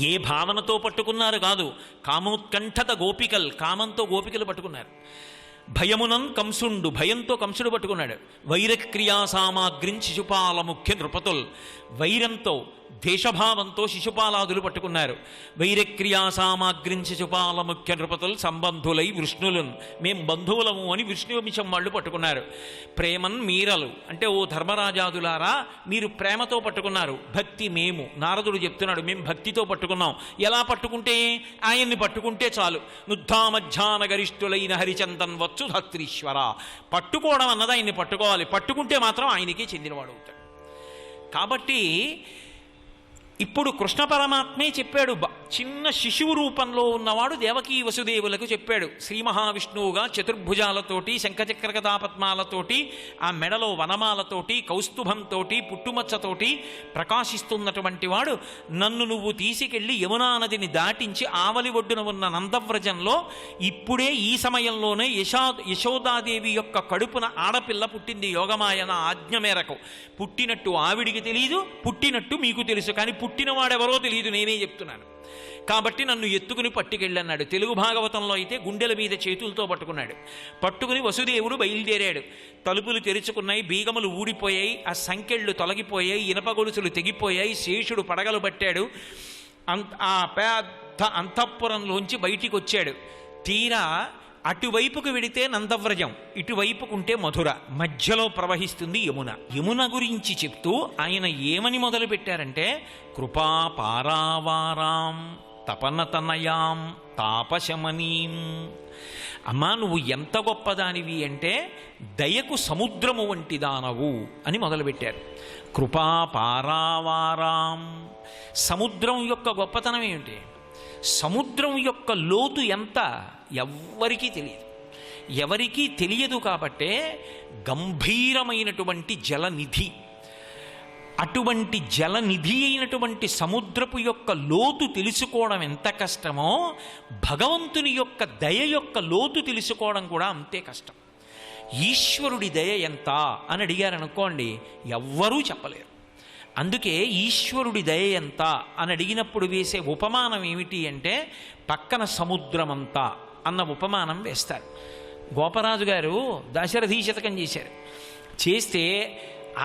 ఏ భావనతో పట్టుకున్నారు కాదు, కామోత్కంఠత గోపికల్, కామంతో గోపికలు పట్టుకున్నారు. భయమునం కంసుండు, భయంతో కంసుడు పట్టుకున్నాడు. వైరక్రియా సామాగ్రిం శిశుపాల ముఖ్య నృపతుల్, వైరంతో దేశభావంతో శిశుపాలాదులు పట్టుకున్నారు. వైరక్రియా సామాగ్రిం శిశుపాల ముఖ్య నృపతుల్ సంబంధులై విష్ణులున్, మేం బంధువులము అని విష్ణువంశం వాళ్ళు పట్టుకున్నారు. ప్రేమన్ మీరలు అంటే ఓ ధర్మరాజాదులారా మీరు ప్రేమతో పట్టుకున్నారు, భక్తి మేము. నారదుడు చెప్తున్నాడు మేము భక్తితో పట్టుకున్నాం. ఎలా పట్టుకుంటే? ఆయన్ని పట్టుకుంటే చాలు. నుద్ధామధ్యాన గరిష్ఠులైన హరిచందన్ వచ్చు ధత్రీశ్వర. పట్టుకోవడం అన్నది ఆయన్ని పట్టుకోవాలి, పట్టుకుంటే మాత్రం ఆయనకే చెందినవాడు అవుతాడు. కాబట్టి ఇప్పుడు కృష్ణ పరమాత్మే చెప్పాడు, చిన్న శిశువు రూపంలో ఉన్నవాడు దేవకీ వసుదేవులకు చెప్పాడు. శ్రీ మహావిష్ణువుగా చతుర్భుజాలతోటి శంఖచక్ర గదాపద్మాలతోటి ఆ మెడలో వనమాలతోటి కౌస్తుభంతో పుట్టుమచ్చతోటి ప్రకాశిస్తున్నటువంటి వాడు నన్ను నువ్వు తీసుకెళ్లి యమునా నదిని దాటించి ఆవలి ఒడ్డున ఉన్న నందవ్రజంలో ఇప్పుడే ఈ సమయంలోనే యశోదాదేవి యొక్క కడుపున ఆడపిల్ల పుట్టింది యోగమాయన ఆజ్ఞ మేరకు. పుట్టినట్టు ఆవిడికి తెలియదు, పుట్టినట్టు మీకు తెలుసు, కానీ పుట్టినవాడెవరో తెలియదు, నేనే చెప్తున్నాను. కాబట్టి నన్ను ఎత్తుకుని పట్టుకెళ్ళన్నాడు. తెలుగు భాగవతంలో అయితే గుండెల మీద చేతులతో పట్టుకున్నాడు. పట్టుకుని వసుదేవుడు బయలుదేరాడు. తలుపులు తెరుచుకున్నాయి, బీగములు ఊడిపోయాయి, ఆ సంకెళ్ళు తొలగిపోయాయి, ఇనప గొలుసులు తెగిపోయాయి, శేషుడు పడగలు పట్టాడు. ఆ పెద్ద అంతఃపురంలోంచి బయటికి వచ్చాడు. తీరా అటువైపుకు వెడితే నందవ్రజం, ఇటువైపుకుంటే మధుర, మధ్యలో ప్రవహిస్తుంది యమున. యమున గురించి చెప్తూ ఆయన ఏమని మొదలు పెట్టారంటే కృపా పారావారాం తపనతనయాం తాపశమనీం. అమ్మా నువ్వు ఎంత గొప్పదానివి అంటే దయకు సముద్రము వంటి దానవు అని మొదలుపెట్టారు. కృపా పారావారాం. సముద్రం యొక్క గొప్పతనం ఏమిటి? సముద్రం యొక్క లోతు ఎంత ఎవ్వరికీ తెలియదు. ఎవరికీ తెలియదు కాబట్టే గంభీరమైనటువంటి జలనిధి. అటువంటి జలనిధి అయినటువంటి సముద్రపు యొక్క లోతు తెలుసుకోవడం ఎంత కష్టమో భగవంతుని యొక్క దయ యొక్క లోతు తెలుసుకోవడం కూడా అంతే కష్టం. ఈశ్వరుడి దయ ఎంత అని అడిగారనుకోండి, ఎవ్వరూ చెప్పలేరు. అందుకే ఈశ్వరుడి దయ ఎంత అని అడిగినప్పుడు వేసే ఉపమానం ఏమిటి అంటే పక్కన సముద్రమంతా అన్న ఉపమానం వేస్తారు. గోపరాజు గారు దశరథీ శతకం చేశారు. చేస్తే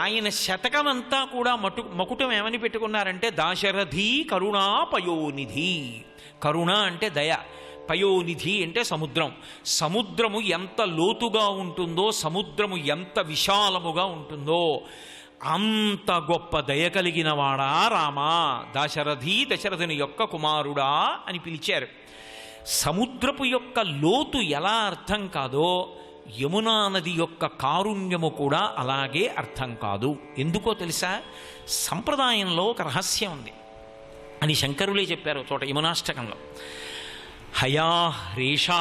ఆయన శతకమంతా కూడా మకుటం ఏమని పెట్టుకున్నారంటే దాశరథీ కరుణా పయోనిధి. కరుణ అంటే దయ, పయోనిధి అంటే సముద్రం. సముద్రము ఎంత లోతుగా ఉంటుందో, సముద్రము ఎంత విశాలముగా ఉంటుందో అంత గొప్ప దయ కలిగిన వాడా రామా, దాశరథి దశరథుని యొక్క కుమారుడా అని పిలిచారు. సముద్రపు యొక్క లోతు ఎలా అర్థం కాదో యమునా నది యొక్క కారుణ్యము కూడా అలాగే అర్థం కాదు. ఎందుకో తెలుసా? సంప్రదాయంలో ఒక రహస్యం ఉంది అని శంకరులే చెప్పారు చోట యమునాష్టకంలో. హయా రేషా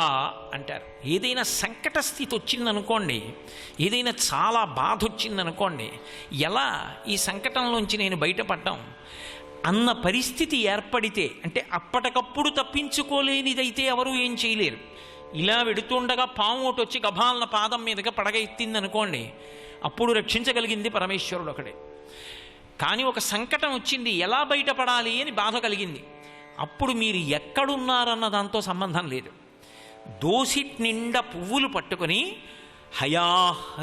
అంటారు. ఏదైనా సంకట స్థితి వచ్చిందనుకోండి, ఏదైనా చాలా బాధ వచ్చిందనుకోండి, ఎలా ఈ సంకటంలోంచి నేను బయటపడ్డాం అన్న పరిస్థితి ఏర్పడితే, అంటే అప్పటికప్పుడు తప్పించుకోలేనిదైతే ఎవరూ ఏం చేయలేరు. ఇలా వెడుతుండగా పాము ఒకటి వచ్చి గభాలన పాదం మీదుగా పడగ ఎత్తిందనుకోండి, అప్పుడు రక్షించగలిగింది పరమేశ్వరుడు ఒకడే. కానీ ఒక సంకటం వచ్చింది, ఎలా బయటపడాలి అని బాధ కలిగింది, అప్పుడు మీరు ఎక్కడున్నారన్న దాంతో సంబంధం లేదు. దోసిట్ నిండా పువ్వులు పట్టుకొని హయా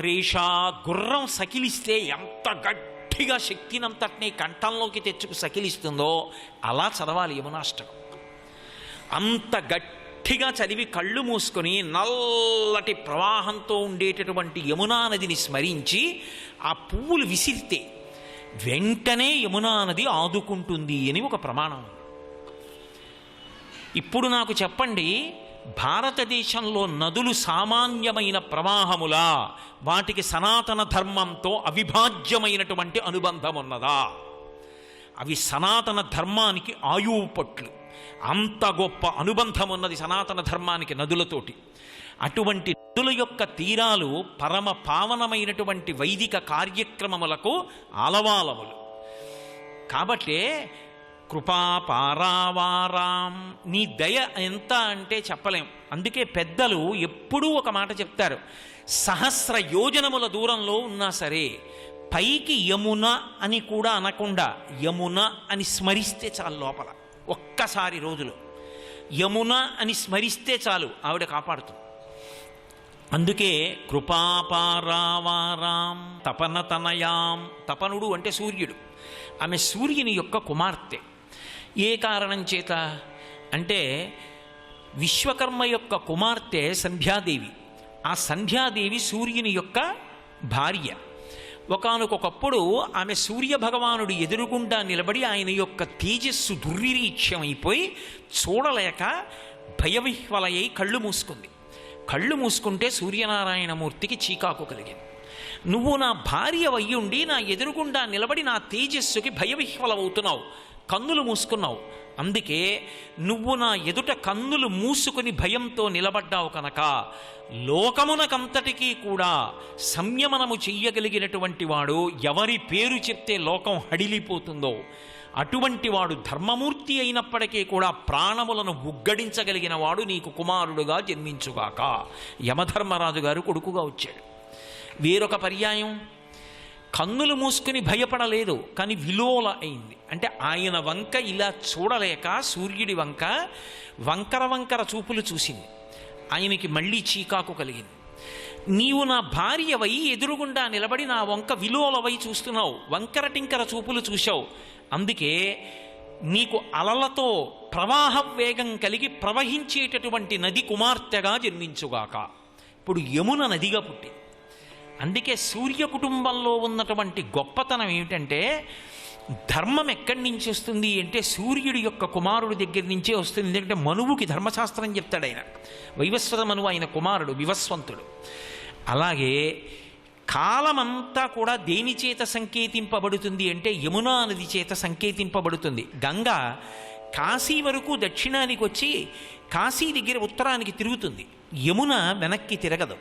రేషా గుర్రం సకిలిస్తే ఎంత గట్టిగా శక్తినంతటినీ కంఠంలోకి తెచ్చుకు సకిలిస్తుందో అలా చదవాలి యమునాష్టకం. అంత గట్టిగా చదివి కళ్ళు మూసుకొని నల్లటి ప్రవాహంతో ఉండేటటువంటి యమునా నదిని స్మరించి ఆ పువ్వులు విసిరితే వెంటనే యమునా నది ఆదుకుంటుంది అని ఒక ప్రమాణం. ఇప్పుడు నాకు చెప్పండి, భారతదేశంలో నదులు సామాన్యమైన ప్రవాహములా, వాటికి సనాతన ధర్మంతో అవిభాజ్యమైనటువంటి అనుబంధం ఉన్నదా? అవి సనాతన ధర్మానికి ఆయువు పట్లు. అంత గొప్ప అనుబంధం ఉన్నది సనాతన ధర్మానికి నదులతోటి. అటువంటి నదుల యొక్క తీరాలు పరమ పావనమైనటువంటి వైదిక కార్యక్రమములకు ఆలవాలములు. కాబట్టే కృపా పారావారాం, నీ దయ ఎంత అంటే చెప్పలేం. అందుకే పెద్దలు ఎప్పుడూ ఒక మాట చెప్తారు, సహస్ర యోజనముల దూరంలో ఉన్నా సరే పైకి యమున అని కూడా అనకుండా యమున అని స్మరిస్తే చాలు లోపల ఒక్కసారి రోజులో యమున అని స్మరిస్తే చాలు ఆవిడ కాపాడుతుంది. అందుకే కృపాపారావారాం తపనతనయాం, తపనుడు అంటే సూర్యుడు, ఆమె సూర్యుని యొక్క కుమార్తె. ఏ కారణం చేత అంటే విశ్వకర్మ యొక్క కుమార్తె సంధ్యాదేవి. ఆ సంధ్యాదేవి సూర్యుని యొక్క భార్య. ఒకానొకప్పుడు ఆమె సూర్యభగవానుడు ఎదురుగుండా నిలబడి ఆయన యొక్క తేజస్సు దుర్నిరీక్ష్యమైపోయి చూడలేక భయవిహ్వలయ్యి కళ్ళు మూసుకుంది. కళ్ళు మూసుకుంటే సూర్యనారాయణమూర్తికి చీకాకు కలిగింది. నువ్వు నా భార్య అయ్యుండి నా ఎదురుగుండా నిలబడి నా తేజస్సుకి భయవిహ్వలవుతున్నావు, కన్నులు మూసుకున్నావు. అందుకే నువ్వు నా ఎదుట కన్నులు మూసుకుని భయంతో నిలబడ్డావు కనుక లోకమునకంతటికీ కూడా సంయమనము చెయ్యగలిగినటువంటి వాడు, ఎవరి పేరు చెప్తే లోకం హడిలిపోతుందో అటువంటి వాడు, ధర్మమూర్తి అయినప్పటికీ కూడా ప్రాణములను ఉగ్గడించగలిగిన వాడు నీకు కుమారుడుగా జన్మించుగాక. యమధర్మరాజు గారు కొడుకుగా వచ్చాడు. వేరొక పర్యాయం కన్నులు మూసుకుని భయపడలేదు, కానీ విలోల అయింది. అంటే ఆయన వంక ఇలా చూడలేక సూర్యుడి వంక వంకర వంకర చూపులు చూసింది. ఆయనకి మళ్ళీ చీకాకు కలిగింది. నీవు నా భార్యవై ఎదురుగుండా నిలబడి నా వంక విలోలవై చూస్తున్నావు, వంకర టింకర చూపులు చూశావు. అందుకే నీకు అలలతో ప్రవాహ వేగం కలిగి ప్రవహించేటటువంటి నది కుమార్తెగా జన్మించుగాక. ఇప్పుడు యమున నదిగా పుట్టింది. అందుకే సూర్య కుటుంబంలో ఉన్నటువంటి గొప్పతనం ఏమిటంటే ధర్మం ఎక్కడి నుంచి వస్తుంది అంటే సూర్యుడి యొక్క కుమారుడి దగ్గర నుంచే వస్తుంది. ఎందుకంటే మనువుకి ధర్మశాస్త్రం చెప్తాడు ఆయన. వైవస్వత మనువు ఆయన కుమారుడు వివస్వంతుడు. అలాగే కాలమంతా కూడా దేని చేత సంకేతింపబడుతుంది అంటే యమునా నది చేత సంకేతింపబడుతుంది. గంగ కాశీ వరకు దక్షిణానికి వచ్చి కాశీ దగ్గర ఉత్తరానికి తిరుగుతుంది. యమున వెనక్కి తిరగదు,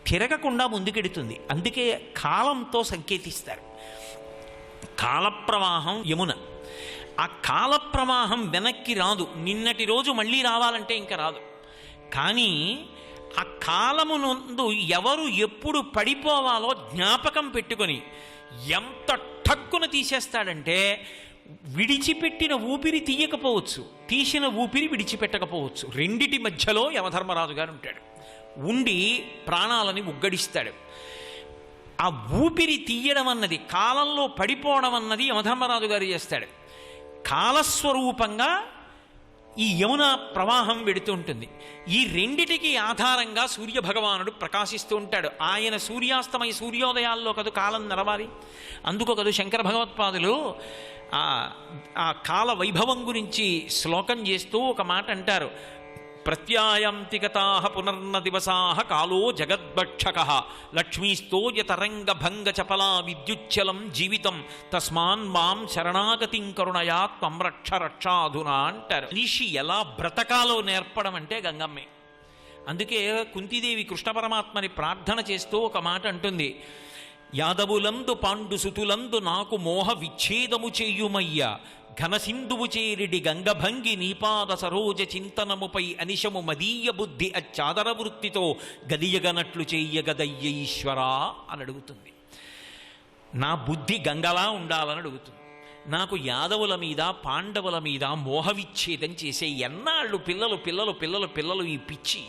తిరగకుండా ముందుకెడుతుంది. అందుకే కాలంతో సంకేతిస్తారు. కాలప్రవాహం యమున. ఆ కాలప్రవాహం వెనక్కి రాదు. నిన్నటి రోజు మళ్ళీ రావాలంటే ఇంకా రాదు. కానీ ఆ కాలమునందు ఎవరు ఎప్పుడు పడిపోవాలో జ్ఞాపకం పెట్టుకొని ఎంత ఠక్కున తీసేస్తాడంటే విడిచిపెట్టిన ఊపిరి తీయకపోవచ్చు, తీసిన ఊపిరి విడిచిపెట్టకపోవచ్చు. రెండిటి మధ్యలో యమధర్మరాజు గారు ఉంటాడు. ఉండి ప్రాణాలని ఉగ్గడిస్తాడు. ఆ ఊపిరి తీయడం అన్నది, కాలంలో పడిపోవడం అన్నది యమధర్మరాజు గారు చేస్తాడు. కాలస్వరూపంగా ఈ యమున ప్రవాహం వెడుతూ ఉంటుంది. ఈ రెండిటికి ఆధారంగా సూర్యభగవానుడు ప్రకాశిస్తూ ఉంటాడు. ఆయన సూర్యాస్తమయ సూర్యోదయాల్లో కదు కాలం నడవాలి. అందుకో కదు శంకర భగవత్పాదులు ఆ కాల వైభవం గురించి శ్లోకం చేస్తూ ఒక మాట అంటారు. ప్రత్యాయంతి గతాః పునర్న దివసాః కాలో జగద్భక్షకః లక్ష్మీస్తోయ తరంగభంగ చపలా విద్యుచ్చలం జీవితం తస్మాన్ మాం శరణాగతిం కరుణయా త్వం రక్ష రక్షాధునా అంటారు. మనిషి ఎలా బ్రతకాలో నేర్పడం అంటే గంగమ్మే. అందుకే కుంతీదేవి కృష్ణ పరమాత్మని ప్రార్థన చేస్తూ ఒక మాట అంటుంది. యాదవులందు పాండు సుతులందు నాకు మోహ విచ్ఛేదము చెయ్యుమయ్య ఘనసింధువు చేరిడి గంగభంగి నీపాద సరోజ చింతనముపై అనిశము మదీయ బుద్ధి అచ్చాదర వృత్తితో గదియగనట్లు చెయ్యగదయ్య ఈశ్వరా అని అడుగుతుంది. నా బుద్ధి గంగలా ఉండాలని అడుగుతుంది. నాకు యాదవుల మీద పాండవుల మీద మోహ విచ్ఛేదం చేసే ఎన్నాళ్ళు పిల్లలు పిల్లలు పిల్లలు పిల్లలు ఈ పిచ్చి,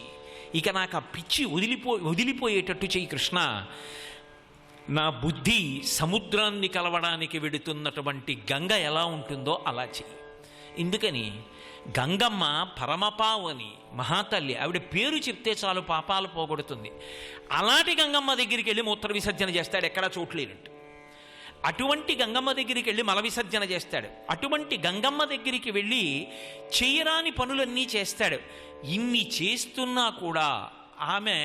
ఇక నాకు ఆ పిచ్చి వదిలిపోయేటట్టు చెయ్యి కృష్ణ. నా బుద్ధి సముద్రాన్ని కలవడానికి వెడుతున్నటువంటి గంగ ఎలా ఉంటుందో అలా చెయ్యి. ఎందుకని గంగమ్మ పరమపావని మహాతల్లి. ఆవిడ పేరు చెప్తే చాలు పాపాలు పోగొడుతుంది. అలాంటి గంగమ్మ దగ్గరికి వెళ్ళి మూత్ర విసర్జన చేస్తాడు, ఎక్కడా చోట్లేనట్టు. అటువంటి గంగమ్మ దగ్గరికి వెళ్ళి మల విసర్జన చేస్తాడు. అటువంటి గంగమ్మ దగ్గరికి వెళ్ళి చేయరాని పనులన్నీ చేస్తాడు. ఇన్ని చేస్తున్నా కూడా ఆమె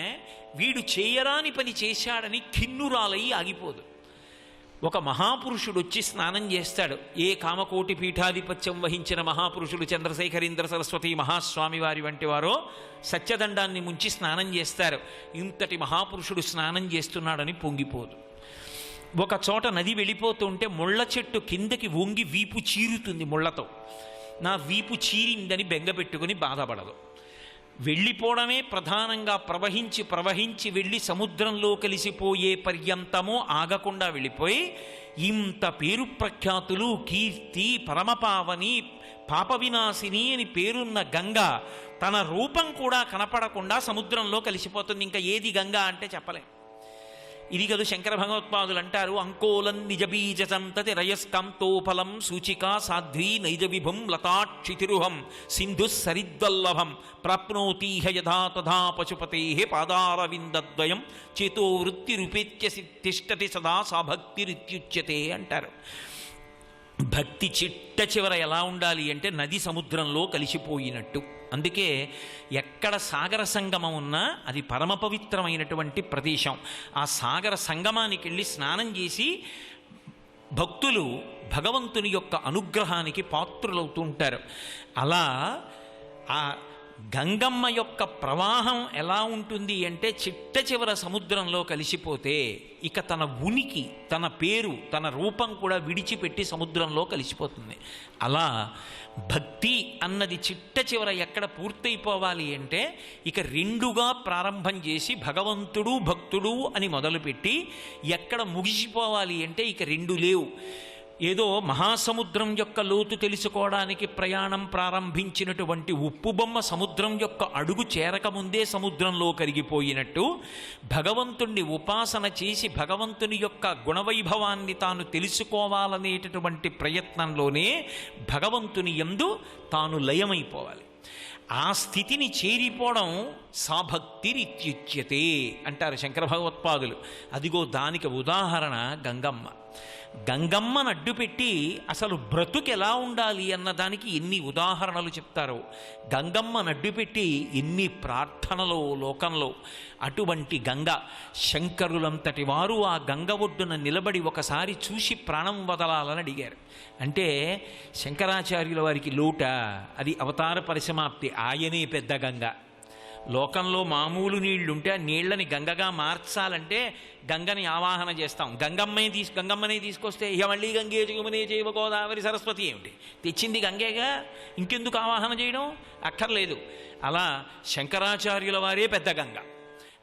వీడు చేయరాని పని చేశాడని కిన్నురాలయ్యి ఆగిపోదు. ఒక మహాపురుషుడు వచ్చి స్నానం చేస్తాడు. ఏ కామకోటి పీఠాధిపత్యం వహించిన మహాపురుషులు చంద్రశేఖరేంద్ర సరస్వతి మహాస్వామి వారి వంటి వారో సత్యదండాన్ని ముంచి స్నానం చేస్తారు. ఇంతటి మహాపురుషుడు స్నానం చేస్తున్నాడని పొంగిపోదు. ఒక చోట నది వెళ్ళిపోతుంటే ముళ్ళ చెట్టు కిందకి వంగి వీపు చీరుతుంది ముళ్ళతో. నా వీపు చీరిందని బెంగపెట్టుకుని బాధపడదు. వెళ్ళిపోవడమే ప్రధానంగా ప్రవహించి ప్రవహించి వెళ్ళి సముద్రంలో కలిసిపోయే పర్యంతమో ఆగకుండా వెళ్ళిపోయి ఇంత పేరు ప్రఖ్యాతులు, కీర్తి, పరమపావని, పాప వినాశిని అని పేరున్న గంగ తన రూపం కూడా కనపడకుండా సముద్రంలో కలిసిపోతుంది. ఇంకా ఏది గంగ అంటే చెప్పలేం. ఇది కదా శంకర భగవత్పాదులు అంటారు, అంకోలం నిజబీజ సంతతి రయస్కాంతోఫలం సూచికా సాధ్వీ నైజ విభుం లతాక్షితిరుహం సింధు సరిద్వల్లభం ప్రాప్నోతీహ యథా తథా పశుపతే పాదారవిందద్వయం చేతో వృత్తిరుపేత్య తిష్టతి సదా సా భక్తిరిత్యుచ్యతే అంటారు. భక్తి చిట్ట చివర ఎలా ఉండాలి అంటే నది సముద్రంలో కలిసిపోయినట్టు. అందుకే ఎక్కడ సాగర సంగమం ఉన్నా అది పరమ పవిత్రమైనటువంటి ప్రదేశం. ఆ సాగర సంగమానికి వెళ్ళి స్నానం చేసి భక్తులు భగవంతుని యొక్క అనుగ్రహానికి పాత్రులవుతూ ఉంటారు. అలా ఆ గంగమ్మ యొక్క ప్రవాహం ఎలా ఉంటుంది అంటే చిట్ట చివర సముద్రంలో కలిసిపోతే ఇక తన ఉనికి, తన పేరు, తన రూపం కూడా విడిచిపెట్టి సముద్రంలో కలిసిపోతుంది. అలా భక్తి అన్నది చిట్ట చివర ఎక్కడ పూర్తయిపోవాలి అంటే ఇక రెండుగా ప్రారంభం చేసి భగవంతుడు భక్తుడు అని మొదలుపెట్టి ఎక్కడ ముగిసిపోవాలి అంటే ఇక రెండు లేవు. ఏదో మహాసముద్రం యొక్క లోతు తెలుసుకోవడానికి ప్రయాణం ప్రారంభించినటువంటి ఉప్పుబొమ్మ సముద్రం యొక్క అడుగు చేరకముందే సముద్రంలో కరిగిపోయినట్టు భగవంతుణ్ణి ఉపాసన చేసి భగవంతుని యొక్క గుణవైభవాన్ని తాను తెలుసుకోవాలనేటటువంటి ప్రయత్నంలోనే భగవంతుని యందు తాను లయమైపోవాలి. ఆ స్థితిని చేరిపోవడం సాభక్తిరిత్యుచ్యతే అంటారు శంకర భగవత్పాదులు. అదిగో దానికి ఉదాహరణ గంగమ్మ. గంగమ్మను అడ్డుపెట్టి అసలు బ్రతుకు ఎలా ఉండాలి అన్నదానికి ఎన్ని ఉదాహరణలు చెప్తారో, గంగమ్మను అడ్డుపెట్టి ఎన్ని ప్రార్థనలో లోకంలో. అటువంటి గంగ శంకరులంతటి వారు ఆ గంగ ఒడ్డున నిలబడి ఒకసారి చూసి ప్రాణం వదలాలని అడిగారు. అంటే శంకరాచార్యుల వారికి లోట, అది అవతార పరిసమాప్తి. ఆయనే పెద్ద గంగ. లోకంలో మామూలు నీళ్లుంటే ఆ నీళ్లని గంగగా మార్చాలంటే గంగని ఆవాహన చేస్తాం. గంగమ్మనే తీసుకొస్తే ఇక మళ్ళీ గంగే జగమనే జైవ గోదావరి సరస్వతి ఏమిటి, తెచ్చింది గంగేగా, ఇంకెందుకు ఆవాహన చేయడం అక్కర్లేదు. అలా శంకరాచార్యుల వారే పెద్ద గంగ.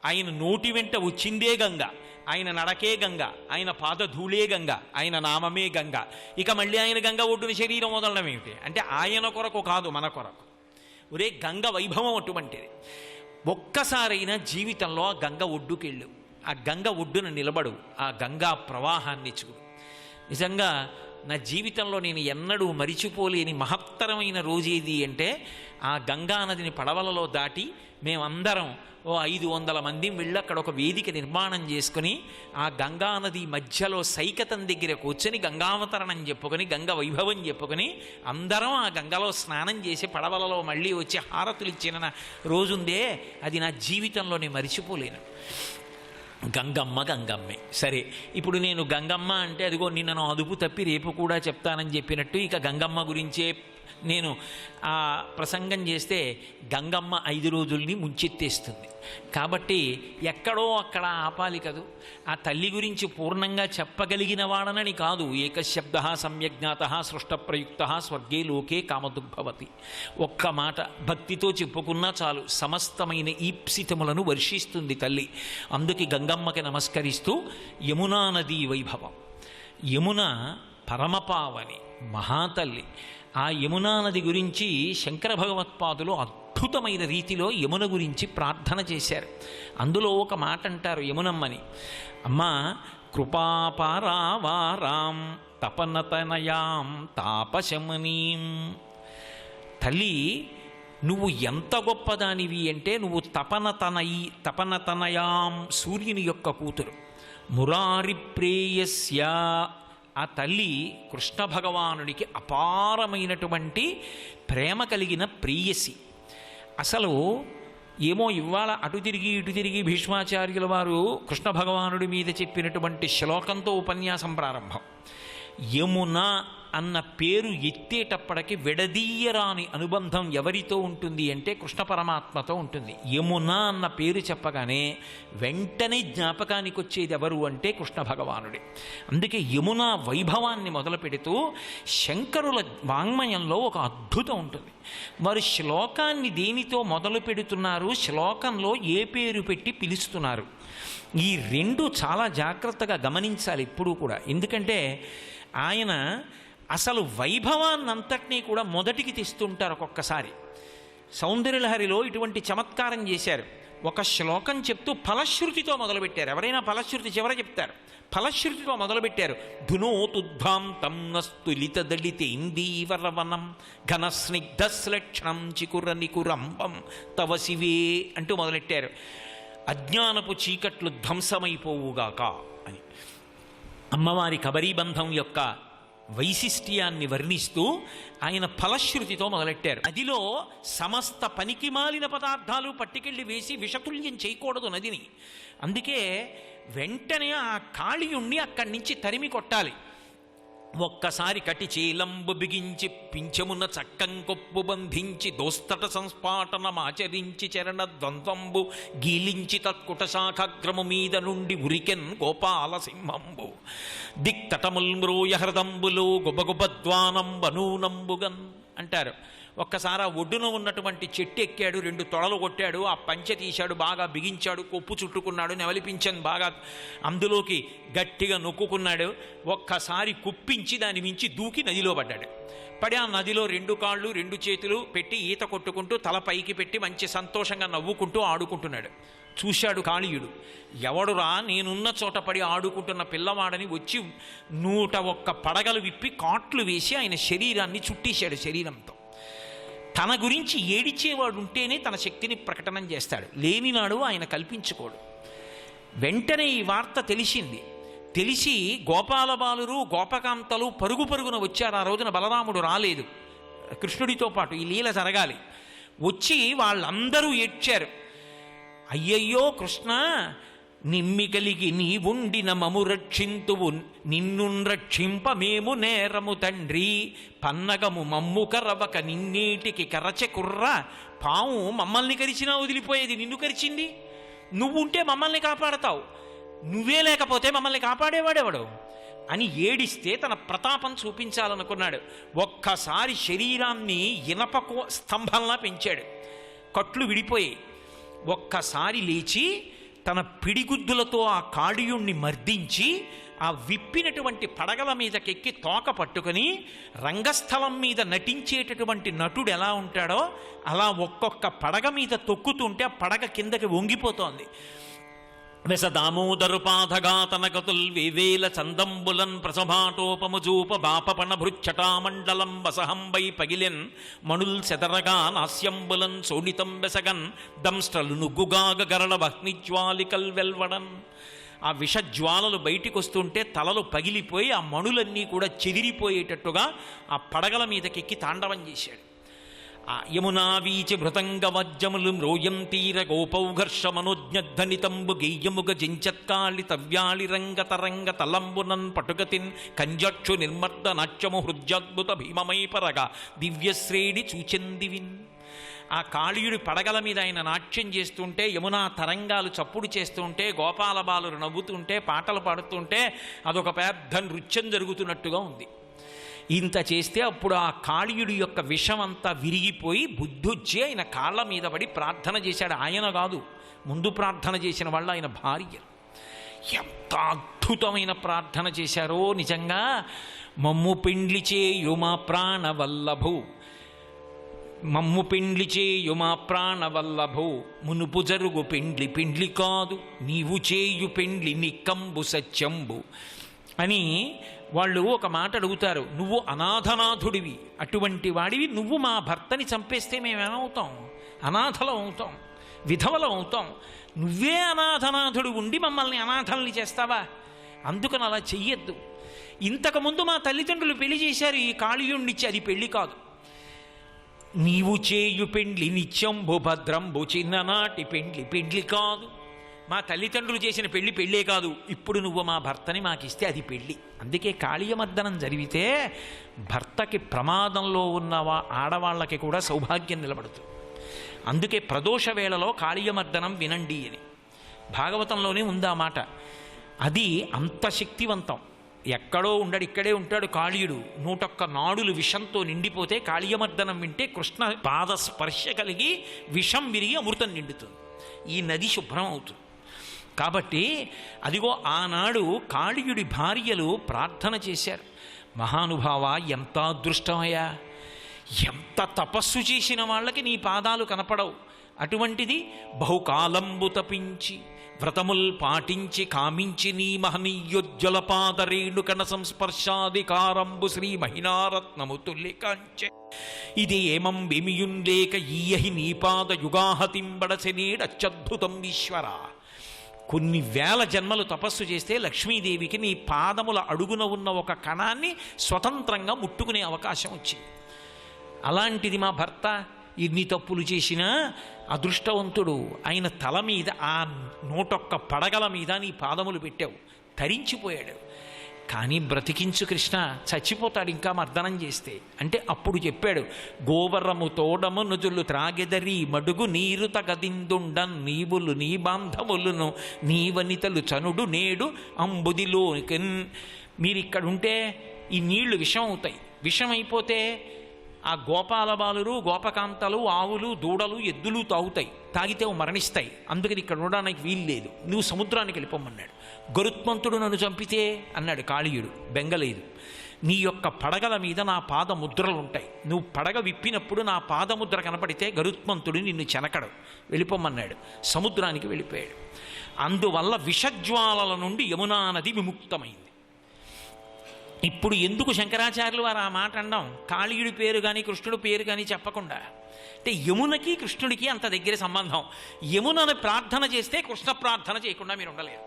ఆయన నోటి వెంట వచ్చిందే గంగ, ఆయన నడకే గంగ, ఆయన పాదధూళే గంగ, ఆయన నామమే గంగ. ఇక మళ్ళీ ఆయన గంగ ఒడ్డున శరీరం వదలడం ఏమిటి అంటే ఆయన కొరకు కాదు, మన కొరకు. ఒరే గంగ వైభవం అటువంటిది. ఒక్కసారైనా జీవితంలో ఆ గంగ ఒడ్డుకెళ్ళు, ఆ గంగ ఒడ్డున నిలబడు, ఆ గంగా ప్రవాహాన్ని చూడు. నిజంగా నా జీవితంలో నేను ఎన్నడూ మరిచిపోలేని మహత్తరమైన రోజు ఏది అంటే ఆ గంగా నదిని పడవలలో దాటి మేమందరం 500 మంది వెళ్ళి అక్కడ ఒక వేదిక నిర్మాణం చేసుకుని ఆ గంగా నది మధ్యలో సైకతం దగ్గర కూర్చొని గంగావతరణం చెప్పుకొని గంగ వైభవం చెప్పుకొని అందరం ఆ గంగలో స్నానం చేసి పడవలలో మళ్ళీ వచ్చి హారతులు ఇచ్చిన రోజుందే, అది నా జీవితంలో నేను మరిచిపోలేను. గంగమ్మే. సరే, ఇప్పుడు నేను గంగమ్మ అంటే అదిగో నిన్నను అదుపు తప్పి రేపు కూడా చెప్తానని చెప్పినట్టు ఇక గంగమ్మ గురించే నేను ఆ ప్రసంగం చేస్తే గంగమ్మ 5 రోజుల్ని ముంచెత్తేస్తుంది. కాబట్టి ఎక్కడో అక్కడ ఆపాలి కదూ. ఆ తల్లి గురించి పూర్ణంగా చెప్పగలిగిన వాడనని కాదు. ఏకశబ్ద సమ్యజ్ఞాత సృష్టప్రయుక్త స్వర్గే లోకే కామదుగ్భవతి. ఒక్క మాట భక్తితో చెప్పుకున్నా చాలు, సమస్తమైన ఈప్సితములను వర్షిస్తుంది తల్లి. అందుకే గంగమ్మకి నమస్కరిస్తూ యమునా నదీ వైభవం. యమున పరమపావని మహాతల్లి. ఆ యమునా నది గురించి శంకర భగవత్పాదులు అద్భుతమైన రీతిలో యమున గురించి ప్రార్థన చేశారు. అందులో ఒక మాట అంటారు యమునమ్మని, అమ్మా కృపాపారావారాం తపనతనయాం తాపశమనీం. తల్లి నువ్వు ఎంత గొప్పదానివి అంటే నువ్వు తపనతనయాం సూర్యుని యొక్క కూతురు. మురారి ప్రేయస్య, ఆ తల్లి కృష్ణ భగవానుడికి అపారమైనటువంటి ప్రేమ కలిగిన ప్రేయసి. అసలు ఏమో ఇవాళ అటు తిరిగి భీష్మాచార్యుల వారు కృష్ణ భగవానుడి మీద చెప్పినటువంటి శ్లోకంతో ఉపన్యాసం ప్రారంభం. యమున అన్న పేరు ఎత్తేటప్పటికి విడదీయరాని అనుబంధం ఎవరితో ఉంటుంది అంటే కృష్ణ పరమాత్మతో ఉంటుంది. యమున అన్న పేరు చెప్పగానే వెంటనే జ్ఞాపకానికి వచ్చేది ఎవరు అంటే కృష్ణ భగవానుడే. అందుకే యమున వైభవాన్ని మొదలు పెడుతూ శంకరుల వాంగ్మయంలో ఒక అద్భుతం ఉంటుంది. వారు శ్లోకాన్ని దేనితో మొదలు పెడుతున్నారు, శ్లోకంలో ఏ పేరు పెట్టి పిలుస్తున్నారు, ఈ రెండు చాలా జాగ్రత్తగా గమనించాలి ఎప్పుడూ కూడా. ఎందుకంటే ఆయన అసలు వైభవాన్నంతటినీ కూడా మొదటికి తెస్తుంటారు ఒక్కొక్కసారి. సౌందర్యలహరిలో ఇటువంటి చమత్కారం చేశారు. ఒక శ్లోకం చెప్తూ ఫలశ్రుతితో మొదలుపెట్టారు. ఎవరైనా ఫలశ్రుతి చివర చెప్తారు, ఫలశ్రుతితో మొదలుపెట్టారు. ధునోతుద్భాంతం నస్తులిత దళిత ఇందీవరవనం ఘన స్నిగ్ధశ్లక్షణం చికుర నికురంబం తవ శివే అంటూ మొదలెట్టారు. అజ్ఞానపు చీకట్లు ధ్వంసమైపోవుగాక అని అమ్మవారి కబరీబంధం యొక్క వైశిష్ట్యాన్ని వర్ణిస్తూ ఆయన ఫలశ్రుతితో మొదలెట్టారు. నదిలో సమస్త పనికి మాలిన పదార్థాలు పట్టుకెళ్ళి వేసి విషతుల్యం చేయకూడదు నదిని. అందుకే వెంటనే ఆ కాళీయుణ్ణి అక్కడి నుంచి తరిమి కొట్టాలి. ఒక్కసారి కటి చీలంబు బిగించి పింఛమున చక్కం కొప్పు బంధించి దోస్తట సంస్పాటనమాచరించి చరణ ద్వంద్వంబు గీలించి తత్కుట శాఖాగ్రము మీద నుండి ఉరికెన్ గోపాల సింహంబు దిక్తటముల్ మ్రోయ హృదంబులో గుబగుబద్వానంబనూనంబుగన్ అంటారు. ఒక్కసారి ఆ ఒడ్డున ఉన్నటువంటి చెట్టు ఎక్కాడు, 2 తొడలు కొట్టాడు, ఆ పంచె తీశాడు, బాగా బిగించాడు, కొప్పు చుట్టుకున్నాడు, నెవలిపించని బాగా అందులోకి గట్టిగా నొక్కుకున్నాడు. ఒక్కసారి కుప్పించి దాని మించి దూకి నదిలో పడ్డాడు. పడి ఆ నదిలో 2 కాళ్ళు 2 చేతులు పెట్టి ఈత కొట్టుకుంటూ తల పైకి పెట్టి మంచి సంతోషంగా నవ్వుకుంటూ ఆడుకుంటున్నాడు. చూశాడు కాళీయుడు. ఎవడురా నేనున్న చోట పడి ఆడుకుంటున్న పిల్లవాడని వచ్చి 101 పడగలు విప్పి కాట్లు వేసి ఆయన శరీరాన్ని చుట్టేశాడు. శరీరంతో తన గురించి ఏడిచేవాడు ఉంటేనే తన శక్తిని ప్రకటన చేస్తాడు, లేనినాడు ఆయన కల్పించుకోడు. వెంటనే ఈ వార్త తెలిసింది. తెలిసి గోపాలబాలురు గోపకాంతలు పరుగు పరుగున వచ్చారు. ఆ రోజున బలరాముడు రాలేదు, కృష్ణుడితో పాటు ఈ లీల జరగాలి. వచ్చి వాళ్ళందరూ ఏడ్చారు. అయ్యయ్యో కృష్ణ, నిమ్మి కలిగి నీవుండిన మము రక్షింతువు, నిన్ను రక్షింప మేము నేరము తండ్రి, పన్నగము మమ్ము కరవక నిన్నేటికి కరచె కుర్ర, పాము మమ్మల్ని కరిచినా వదిలిపోయేది, నిన్ను కరిచింది, నువ్వుంటే మమ్మల్ని కాపాడతావు, నువ్వే లేకపోతే మమ్మల్ని కాపాడేవాడెవడు అని ఏడిస్తే తన ప్రతాపం చూపించాలనుకున్నాడు. ఒక్కసారి శరీరాన్ని ఇనప స్తంభంలా పెంచాడు, కట్లు విడిపోయాయి. ఒక్కసారి లేచి తన పిడిగుద్దులతో ఆ కాళీయుణ్ణి మర్దించి ఆ విప్పినటువంటి పడగల మీదకెక్కి తోక పట్టుకుని రంగస్థలం మీద నటించేటటువంటి నటుడు ఎలా ఉంటాడో అలా ఒక్కొక్క పడగ మీద తొక్కుతుంటే ఆ పడగ కిందకి వంగిపోతోంది. వెస దామోదరుపాధగాతనగతుల్ వేవేల చందంబులన్ ప్రసభాటోపముజూప బాపపణ భృచ్చటామండలం వసహంబై పగిలెన్ మణుల్ సెదరగా నాస్యంబులన్ సోనితం బెసగన్ దంస్ట్రలు నుగ్గుగాగ గరళ వహ్నిజ్వాలికల్ వెల్వడన్. ఆ విషజ్వాలలు బయటికి వస్తుంటే తలలు పగిలిపోయి ఆ మణులన్నీ కూడా చెదిరిపోయేటట్టుగా ఆ పడగల మీదకెక్కి తాండవం చేశాడు. ఆ యమునా వీచి భృతంగ వజ్జములు మ్రోయం తీర గోపౌఘర్ష మనోజ్ఞధ్వనితంబు గెయ్యముగ జించత్కాళి తవ్యాళి రంగ తరంగ తలంబునన్ పటుగతిన్ కంజక్షు నిర్మర్ద నాట్యము హృద్యాద్భుత భీమమై పరగా దివ్యశ్రేణి చూచెందివిన్. ఆ కాళీయుడి పడగల మీద ఆయన నాట్యం చేస్తుంటే, యమునా తరంగాలు చప్పుడు చేస్తుంటే, గోపాలబాలురు నవ్వుతుంటే, పాటలు పాడుతుంటే అదొక పెద్ద నృత్యం జరుగుతున్నట్టుగా ఉంది. ఇంత చేస్తే అప్పుడు ఆ కాళీయుడి యొక్క విషమంతా విరిగిపోయి బుద్ధొచ్చి ఆయన కాళ్ళ మీద పడి ప్రార్థన చేశాడు. ఆయన కాదు, ముందు ప్రార్థన చేసిన వాళ్ళు ఆయన భార్య. ఎంత అద్భుతమైన ప్రార్థన చేశారో నిజంగా. మమ్ము పెండ్లి చేయుమా ప్రాణవల్లభు, మమ్ము పెండ్లి చేయుమా ప్రాణవల్లభు, మునుపు జరుగు పెండ్లి పెండ్లి కాదు, నీవు చేయు పెండ్లి నిక్కంబు సత్యంబు అని వాళ్ళు ఒక మాట అడుగుతారు. నువ్వు అనాథనాథుడివి, అటువంటి వాడివి, నువ్వు మా భర్తని చంపేస్తే మేమేమవుతాం? అనాథలం అవుతాం, విధవలం అవుతాం. నువ్వే అనాథనాథుడు ఉండి మమ్మల్ని అనాథల్ని చేస్తావా? అందుకని అలా చెయ్యొద్దు. ఇంతకుముందు మా తల్లిదండ్రులు పెళ్లి చేశారు ఈ కాళీయుణ్ణిచ్చి, అది పెళ్లి కాదు. నీవు చేయు పెండ్లి నిత్యంబు భద్రంబు, చిన్ననాటి పెండ్లి పెండ్లి కాదు. మా తల్లిదండ్రులు చేసిన పెళ్లి పెళ్ళే కాదు, ఇప్పుడు నువ్వు మా భర్తని మాకిస్తే అది పెళ్ళి. అందుకే కాళీయమర్దనం జరిగితే భర్తకి ప్రమాదంలో ఉన్న ఆడవాళ్ళకి కూడా సౌభాగ్యం నిలబడుతుంది. అందుకే ప్రదోష వేళలో కాళీయమర్దనం వినండి అని భాగవతంలోనే ఉందా మాట. అది అంత శక్తివంతం. ఎక్కడో ఉండడు, ఇక్కడే ఉంటాడు కాళీయుడు. 101 నాడులు విషంతో నిండిపోతే కాళీయమర్దనం వింటే కృష్ణ పాద స్పర్శ కలిగి విషం విరిగి అమృతం నిండుతుంది, ఈ నది శుభ్రం అవుతుంది. కాబట్టి అదిగో ఆనాడు కాళీయుడి భార్యలు ప్రార్థన చేశారు. మహానుభావ, ఎంత అదృష్టమయ్యా! ఎంత తపస్సు చేసిన వాళ్ళకి నీ పాదాలు కనపడవు. అటువంటిది బహుకాలంబు తపించి వ్రతముల్ పాటించి కామించి నీ మహనీయోజ్వలపాద రేణుకణ సంస్పర్శాధికారంబు శ్రీ మహిళారత్నము తుల్లికాంచె ఇది ఏమం వెమియుంలేక ఈయహి నీపాద యుగాహతింబడసెనేడత్యద్భుతం ఈశ్వర. కొన్ని వేల జన్మలు తపస్సు చేస్తే లక్ష్మీదేవికి నీ పాదముల అడుగున ఉన్న ఒక కణాన్ని స్వతంత్రంగా ముట్టుకునే అవకాశం వచ్చింది. అలాంటిది మా భర్త ఇన్ని తప్పులు చేసినా అదృష్టవంతుడు. ఆయన తల మీద ఆ 101 పడగల మీద నీ పాదములు పెట్టావు, తరించిపోయాడు. కానీ బ్రతికించు కృష్ణ, చచ్చిపోతాడు ఇంకా మర్దనం చేస్తే అంటే. అప్పుడు చెప్పాడు, గోవరము తోడము నుజులు త్రాగెదరి మడుగు నీరు తగదిందుండన్ నీవులు నీ బాంధవులను నీ వనితలు చనుడు నేడు అంబుదిలో. మీరు ఇక్కడుంటే ఈ నీళ్లు విషం అవుతాయి. విషం అయిపోతే ఆ గోపాల బాలురు, గోపకాంతలు, ఆవులు, దూడలు, ఎద్దులు తాగుతాయి. తాగితే మరణిస్తాయి. అందుకని ఇక్కడ ఉండడానికి వీలు లేదు, నువ్వు సముద్రానికి వెళ్ళిపోమన్నాడు. గరుత్మంతుడు నన్ను చంపితే అన్నాడు కాళీయుడు, బెంగలేదు. నీ యొక్క పడగల మీద నా పాదముద్రలు ఉంటాయి. నువ్వు పడగ విప్పినప్పుడు నా పాదముద్ర కనపడితే గరుత్మంతుడు నిన్ను చెనకడు, వెళ్ళిపోమన్నాడు. సముద్రానికి వెళ్ళిపోయాడు. అందువల్ల విషజ్వాలల నుండి యమునా నది విముక్తమైంది. ఇప్పుడు ఎందుకు శంకరాచార్యులు వారు ఆ మాట అనడం? కాళీయుడి పేరు కానీ కృష్ణుడి పేరు కానీ చెప్పకుండా. అంటే యమునకి కృష్ణుడికి అంత దగ్గర సంబంధం. యమునని ప్రార్థన చేస్తే కృష్ణ ప్రార్థన చేయకుండా మీరు ఉండలేరు.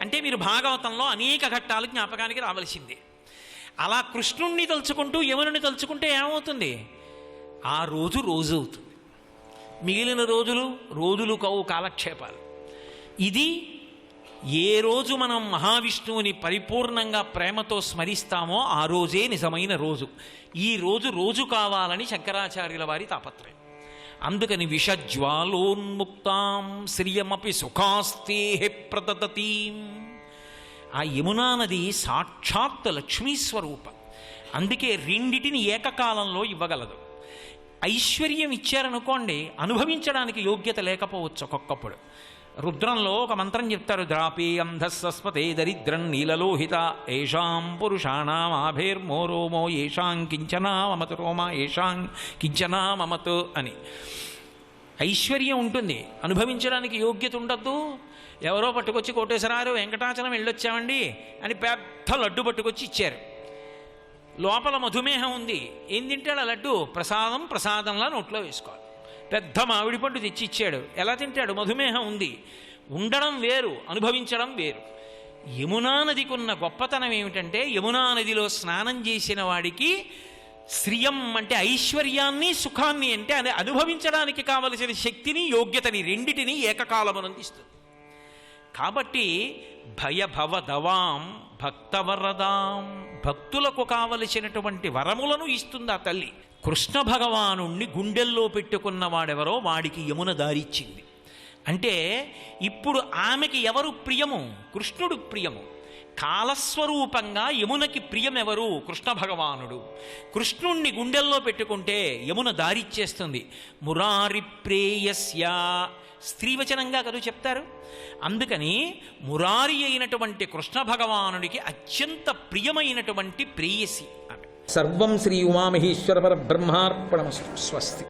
అంటే మీరు భాగవతంలో అనేక ఘట్టాలు జ్ఞాపకానికి రావలసిందే. అలా కృష్ణుణ్ణి తలుచుకుంటూ యమునని తలుచుకుంటే ఏమవుతుంది? ఆ రోజు రోజు అవుతుంది, మిగిలిన రోజులు కావు కాలక్షేపాలు. ఇది ఏ రోజు మనం మహావిష్ణువుని పరిపూర్ణంగా ప్రేమతో స్మరిస్తామో ఆ రోజే నిజమైన రోజు. ఈ రోజు కావాలని శంకరాచార్యుల వారి తాపత్రయం. అందుకని విషజ్వాలోన్ముక్తాం శ్రియమపి సుఖాస్తే ప్రదతీం. ఆ యమునా నది సాక్షాత్ లక్ష్మీస్వరూపం. అందుకే రెండిటిని ఏకకాలంలో ఇవ్వగలదు. ఐశ్వర్యం ఇచ్చారనుకోండి, అనుభవించడానికి యోగ్యత లేకపోవచ్చు ఒక్కొక్కప్పుడు. రుద్రంలో ఒక మంత్రం చెప్తారు, ద్రాపే అంధస్వస్పతే దరిద్రం నీలలోహిత ఏషాం పురుషాణం ఆభేర్మోరోమో ఏషాం కించనా మమతు రోమా ఏషాం కించనా మమతు అని. ఐశ్వర్యం ఉంటుంది, అనుభవించడానికి యోగ్యత ఉండద్దు. ఎవరో పట్టుకొచ్చి కోటేశ్వరారు వెంకటాచలం వెళ్ళొచ్చామండి అని పెద్ద లడ్డు పట్టుకొచ్చి ఇచ్చారు. లోపల మధుమేహం ఉంది. ఏం తింటాడు ఆ లడ్డు? ప్రసాదంలా నోట్లో వేసుకోవాలి. పెద్ద మామిడి పండు తెచ్చి ఇచ్చాడు, ఎలా తింటాడు? మధుమేహం ఉంది. ఉండడం వేరు, అనుభవించడం వేరు. యమునా నదికి ఉన్న గొప్పతనం ఏమిటంటే, యమునా నదిలో స్నానం చేసిన వాడికి శ్రియం అంటే ఐశ్వర్యాన్ని, సుఖాన్ని అంటే అది అనుభవించడానికి కావలసిన శక్తిని, యోగ్యతని రెండిటిని ఏకకాలమునందిస్తుంది. కాబట్టి భయభవదవాం భక్తవరదాం, భక్తులకు కావలసినటువంటి వరములను ఇస్తుంది ఆ తల్లి. కృష్ణ భగవానుణ్ణి గుండెల్లో పెట్టుకున్నవాడెవరో వాడికి యమున దారిచ్చింది. అంటే ఇప్పుడు ఆమెకి ఎవరు ప్రియము? కృష్ణుడు ప్రియము. కాలస్వరూపంగా యమునకి ప్రియమెవరు? కృష్ణ భగవానుడు. కృష్ణుణ్ణి గుండెల్లో పెట్టుకుంటే యమున దారిచ్చేస్తుంది. మురారి ప్రేయస్య, స్త్రీవచనంగా కదా చెప్తారు. అందుకని మురారి అయినటువంటి కృష్ణ భగవానుడికి అత్యంత ప్రియమైనటువంటి ప్రేయసి ఆమె. సర్వం శ్రీ ఉమామహేశ్వర పరబ్రహ్మార్పణమస్తు. స్వస్తి.